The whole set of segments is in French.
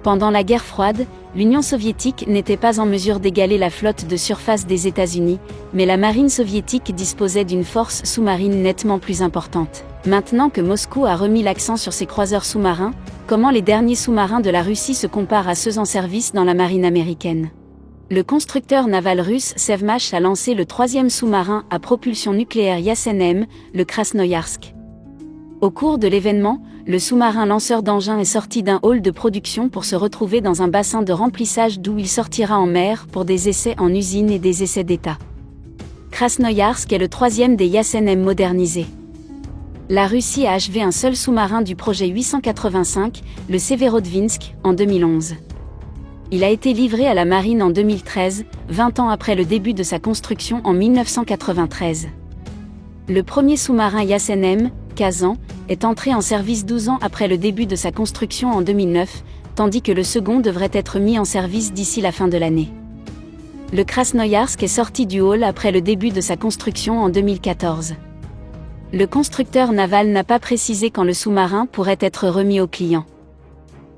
Pendant la guerre froide, l'Union soviétique n'était pas en mesure d'égaler la flotte de surface des États-Unis, mais la marine soviétique disposait d'une force sous-marine nettement plus importante. Maintenant que Moscou a remis l'accent sur ses croiseurs sous-marins, comment les derniers sous-marins de la Russie se comparent à ceux en service dans la marine américaine? Le constructeur naval russe Sevmach a lancé le 3e sous-marin à propulsion nucléaire Yasen-M, le Krasnoïarsk. Au cours de l'événement, le sous-marin lanceur d'engins est sorti d'un hall de production pour se retrouver dans un bassin de remplissage d'où il sortira en mer pour des essais en usine et des essais d'état. Krasnoïarsk est le 3e des Yasen-M modernisés. La Russie a achevé un seul sous-marin du projet 885, le Severodvinsk, en 2011. Il a été livré à la marine en 2013, 20 ans après le début de sa construction en 1993. Le premier sous-marin Yasen-M, Kazan, est entré en service 12 ans après le début de sa construction en 2009, tandis que le second devrait être mis en service d'ici la fin de l'année. Le Krasnoïarsk est sorti du hall après le début de sa construction en 2014. Le constructeur naval n'a pas précisé quand le sous-marin pourrait être remis au client.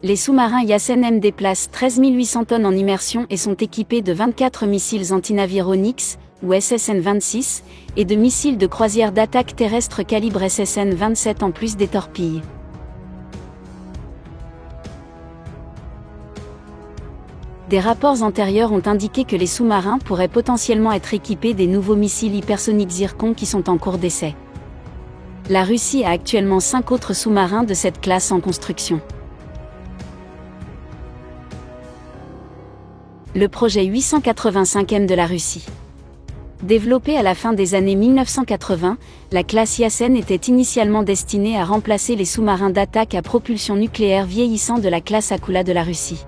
Les sous-marins Yasen-M déplacent 13 800 tonnes en immersion et sont équipés de 24 missiles antinavires Onyx, ou SSN-26, et de missiles de croisière d'attaque terrestre calibre SSN-27 en plus des torpilles. Des rapports antérieurs ont indiqué que les sous-marins pourraient potentiellement être équipés des nouveaux missiles hypersoniques Zircon qui sont en cours d'essai. La Russie a actuellement 5 autres sous-marins de cette classe en construction. Le projet 885M de la Russie. Développée à la fin des années 1980, la classe Yasen était initialement destinée à remplacer les sous-marins d'attaque à propulsion nucléaire vieillissants de la classe Akula de la Russie.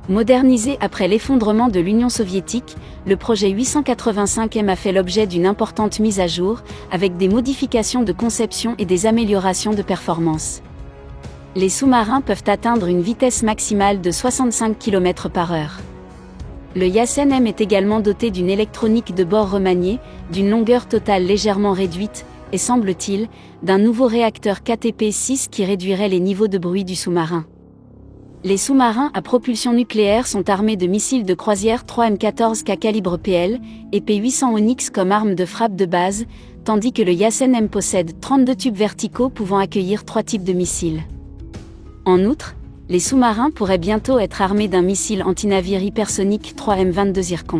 Modernisé après l'effondrement de l'Union soviétique, le projet 885M a fait l'objet d'une importante mise à jour, avec des modifications de conception et des améliorations de performance. Les sous-marins peuvent atteindre une vitesse maximale de 65 km/h. Le Yasen-M est également doté d'une électronique de bord remaniée, d'une longueur totale légèrement réduite, et semble-t-il, d'un nouveau réacteur KTP-6 qui réduirait les niveaux de bruit du sous-marin. Les sous-marins à propulsion nucléaire sont armés de missiles de croisière 3M14K calibre PL et P800 Onyx comme arme de frappe de base, tandis que le Yasen-M possède 32 tubes verticaux pouvant accueillir 3 types de missiles. En outre, les sous-marins pourraient bientôt être armés d'un missile antinavire hypersonique 3M22 Zircon.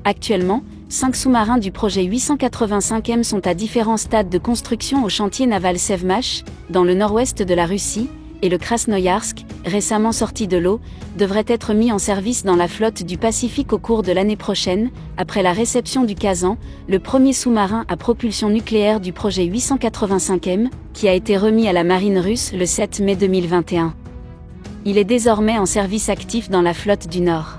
Actuellement, 5 sous-marins du projet 885M sont à différents stades de construction au chantier naval Sevmach, dans le nord-ouest de la Russie, et le Krasnoïarsk, récemment sorti de l'eau, devrait être mis en service dans la flotte du Pacifique au cours de l'année prochaine, après la réception du Kazan, le premier sous-marin à propulsion nucléaire du projet 885M, qui a été remis à la marine russe le 7 mai 2021. Il est désormais en service actif dans la flotte du Nord.